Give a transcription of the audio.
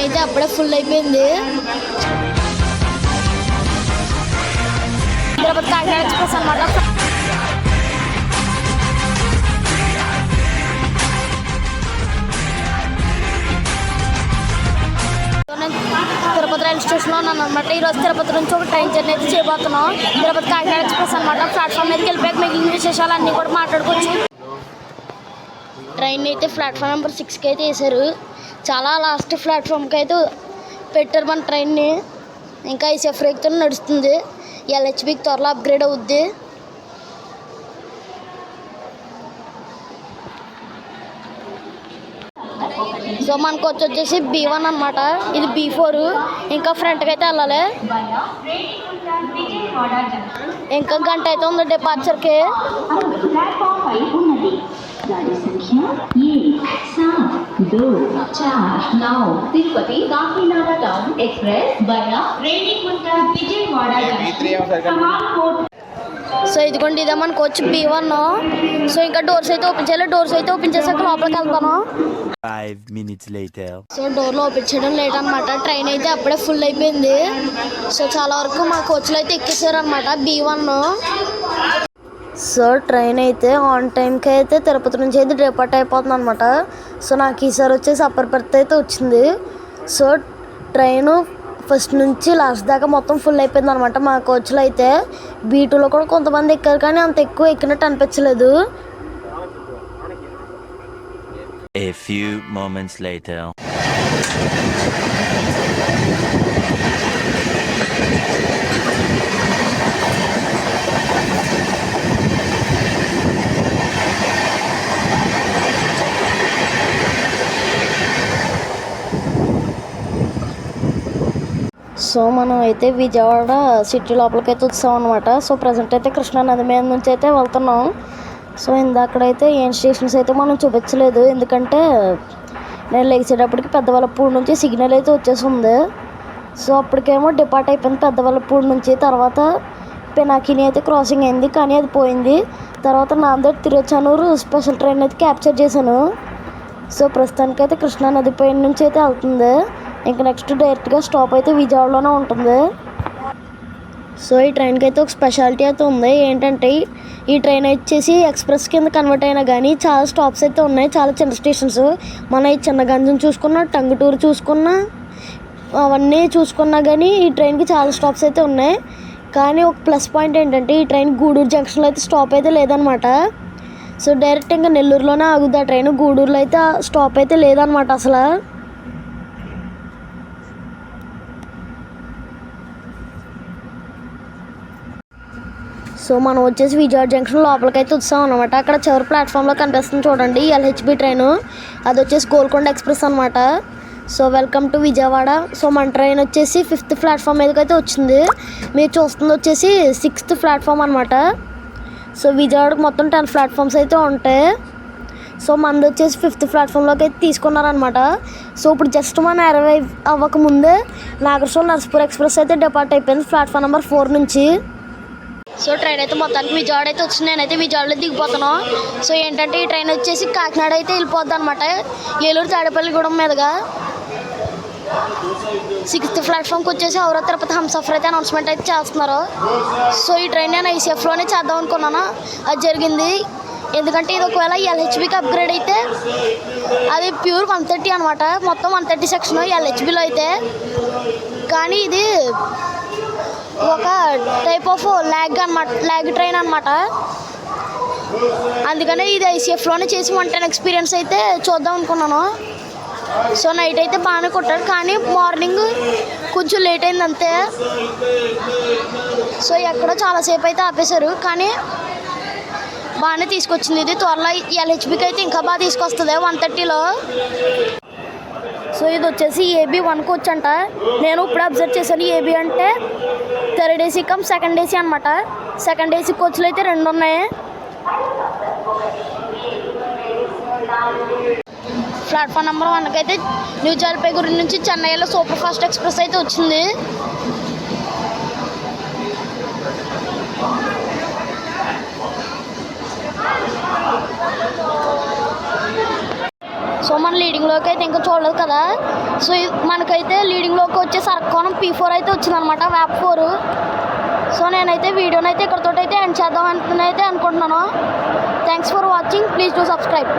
అయితే అప్పుడే ఫుల్ అయిపోయింది. హైదరాబాద్ కాకినాడ ఎక్స్ప్రెస్ అనమాట. తిరుపతి రైల్వే స్టేషన్లో ఉన్నాను అనమాట. ఈరోజు తిరుపతి నుంచి ఒక ట్రైన్ జర్నీ అయితే చేయబోతున్నాం. తిరుపతి కాకినాడ ఎక్స్ప్రెస్ అనమాట. ప్లాట్ఫామ్ మీదకి వెళ్ళిపోయాక మిగిలిన విశేషాలు అన్నీ కూడా మాట్లాడుకోవచ్చు. ట్రైన్ అయితే ప్లాట్ఫామ్ నెంబర్ 6కి అయితే వేసారు. చాలా లాస్ట్ ప్లాట్ఫామ్కి అయితే పెట్టారు మన ట్రైన్ని. ఇంకా ఐసీఎఫ్ రేక్తో నడుస్తుంది. ఎల్హెచ్బికి త్వరలో అప్గ్రేడ్ అవుద్ది. సో మనకు వచ్చేసి B1 అనమాట. ఇది B4. ఇంకా ఫ్రంట్కి అయితే వెళ్ళాలి. ఇంకా గంట అయితే ఉంది డిపార్చర్కి. Tirupati Kakinada town express via Renigunta Vijayawada. So ఇదిగోండి, ఇదే మనకు వచ్చి B1. సో ఇంకా డోర్స్ అయితే ఓపెన్ చేయాలి. డోర్స్ అయితే ఓపెన్ చేసాక లోపలికి వెళ్తాను. 5 minutes later. సో డోర్లో ఓపెన్ చేయడం లేట్ అనమాట. ట్రైన్ అయితే అప్పుడే ఫుల్ అయిపోయింది. సో చాలా వరకు మా కోచ్లో అయితే ఎక్కేసారు అనమాట B1. సో ట్రైన్ అయితే ఆన్ టైంకి అయితే తిరుపతి నుంచి అయితే డిపార్ట్ అయిపోతుంది అనమాట. సో నాకు ఈసారి వచ్చేసి అప్పర్ బెర్త్ అయితే వచ్చింది. సో ట్రైను ఫస్ట్ నుంచి లాస్ట్ దాకా మొత్తం ఫుల్ అయిపోయింది అనమాట. మా కోచ్లో అయితే B2లో కూడా కొంతమంది ఎక్కారు, కానీ అంత ఎక్కువ ఎక్కినట్టు అనిపించలేదు. A few moments later. So మనం అయితే విజయవాడ సిటీ లోపలికి అయితే వచ్చాం అనమాట. సో ప్రజెంట్ అయితే కృష్ణానది మీద నుంచి అయితే వెళ్తున్నాం. సో ఇందాకడైతే ఏం స్టేషన్స్ అయితే మనం చూపించలేదు, ఎందుకంటే నేను లేచేటప్పటికి పెద్దవల్లపూడి నుంచి సిగ్నల్ అయితే వచ్చేసి ఉంది. సో అప్పటికేమో డిపార్ట్ అయిపోయింది పెద్దవల్లపూడి నుంచి. తర్వాత పినాకిని అయితే క్రాసింగ్ అయింది, కానీ అది పోయింది. తర్వాత నాందేడ్ తిరుచానూరు స్పెషల్ ట్రైన్ అయితే క్యాప్చర్ చేశాను. సో ప్రస్తుతానికైతే కృష్ణానది పైన నుంచి అయితే వెళ్తుంది. ఇంకా నెక్స్ట్ డైరెక్ట్గా స్టాప్ అయితే విజయవాడలోనే ఉంటుంది. సో ఈ ట్రైన్కి అయితే ఒక స్పెషాలిటీ అయితే ఉంది. ఏంటంటే ఈ ట్రైన్ వచ్చేసి ఎక్స్ప్రెస్ కింద కన్వర్ట్ అయినా కానీ చాలా స్టాప్స్ అయితే ఉన్నాయి, చాలా చిన్న స్టేషన్స్. మన ఈ చిన్నగంజం చూసుకున్నా, టంగుటూరు చూసుకున్నా, అవన్నీ చూసుకున్నా కానీ ఈ ట్రైన్కి చాలా స్టాప్స్ అయితే ఉన్నాయి. కానీ ఒక ప్లస్ పాయింట్ ఏంటంటే ఈ ట్రైన్ గూడూరు జంక్షన్లో అయితే స్టాప్ అయితే లేదనమాట. సో డైరెక్ట్ ఇంకా నెల్లూరులోనే ఆగుద్ది ఆ ట్రైన్. గూడూరులో అయితే స్టాప్ అయితే లేదనమాట అసలు. సో మనం వచ్చేసి విజయవాడ జంక్షన్ లోపలికి అయితే వచ్చాం అనమాట. అక్కడ చివరి ప్లాట్ఫామ్లో కనిపిస్తుంది చూడండి ఎల్హెచ్బి ట్రైన్. అది వచ్చేసి గోల్కొండ ఎక్స్ప్రెస్ అనమాట. So welcome to Vijayawada. So మన ట్రైన్ వచ్చేసి 5th ప్లాట్ఫామ్ మీదకి అయితే వచ్చింది. మీరు చూస్తుంది వచ్చేసి 6th ప్లాట్ఫామ్ అనమాట. సో విజయవాడకు మొత్తం 10 ప్లాట్ఫామ్స్ అయితే ఉంటాయి. సో మనది వచ్చేసి 5th ప్లాట్ఫామ్లోకి అయితే తీసుకున్నారనమాట. సో ఇప్పుడు జస్ట్ మన అరైవ్ అవ్వకముందే నాగర్సోల్ నర్సపూర్ ఎక్స్ప్రెస్ అయితే డిపార్ట్ అయిపోయింది ప్లాట్ఫామ్ నెంబర్ 4 నుంచి. సో ట్రైన్ అయితే మొత్తానికి విజయవాడ అయితే వచ్చింది. నేనైతే విజయవాడలో దిగిపోతున్నాను. సో ఏంటంటే ఈ ట్రైన్ వచ్చేసి కాకినాడ అయితే వెళ్ళిపోద్ది అనమాట, ఏలూరు తాడేపల్లిగూడెం మీదుగా. 6th ప్లాట్ఫామ్కి వచ్చేసి ఔరా తిరుపతి హంసఫర్ అయితే అనౌన్స్మెంట్ అయితే చేస్తున్నారు. సో ఈ ట్రైన్ నేను ఐసీఎఫ్లోనే చేద్దాం అనుకున్నాను, అది జరిగింది. ఎందుకంటే ఇది ఒకవేళ ఎల్హెచ్బికి అప్గ్రేడ్ అయితే అది ప్యూర్ 130 అనమాట. మొత్తం 130 సెక్షన్ ఎల్హెచ్బిలో అయితే. కానీ ఇది ఒక టైప్ ఆఫ్ ల్యాగ్ అనమాట, ల్యాగ్ ట్రైన్ అనమాట. అందుకనే ఇది ఐసీఎఫ్లోనే చేసి 110 ఎక్స్పీరియన్స్ అయితే చూద్దాం అనుకున్నాను. సో నైట్ అయితే బాగానే కొట్టాడు, కానీ మార్నింగ్ కొంచెం లేట్ అయింది అంతే. సో ఎక్కడో చాలాసేపు అయితే ఆపేశారు, కానీ బాగానే తీసుకొచ్చింది. ఇది త్వరలో ఎల్హెచ్బికి అయితే ఇంకా బాగా తీసుకొస్తుంది 130లో. సో ఇది వచ్చేసి AB1 కోచ్ అంట. నేను ఇప్పుడు అబ్జర్వ్ చేశాను, AB అంటే 3rd AC come 2nd AC అనమాట. 2nd AC కోచ్లు అయితే 2 ఉన్నాయి. ప్లాట్ఫామ్ నెంబర్ 1కి అయితే న్యూ జల్పైగురి నుంచి చెన్నైలో సూపర్ ఫాస్ట్ ఎక్స్ప్రెస్ అయితే వచ్చింది. సో మన లీడింగ్లోకి అయితే ఇంకా చూడలేదు కదా. సో మనకైతే లీడింగ్లోకి వచ్చే సర్కోణం P4 అయితే వచ్చిందనమాట, వ్యాప్ 4. సో నేనైతే వీడియోనైతే ఇక్కడతో అయితే ఎండ్ చేద్దాం అయితే అనుకుంటున్నాను. Thanks for watching. Please do subscribe.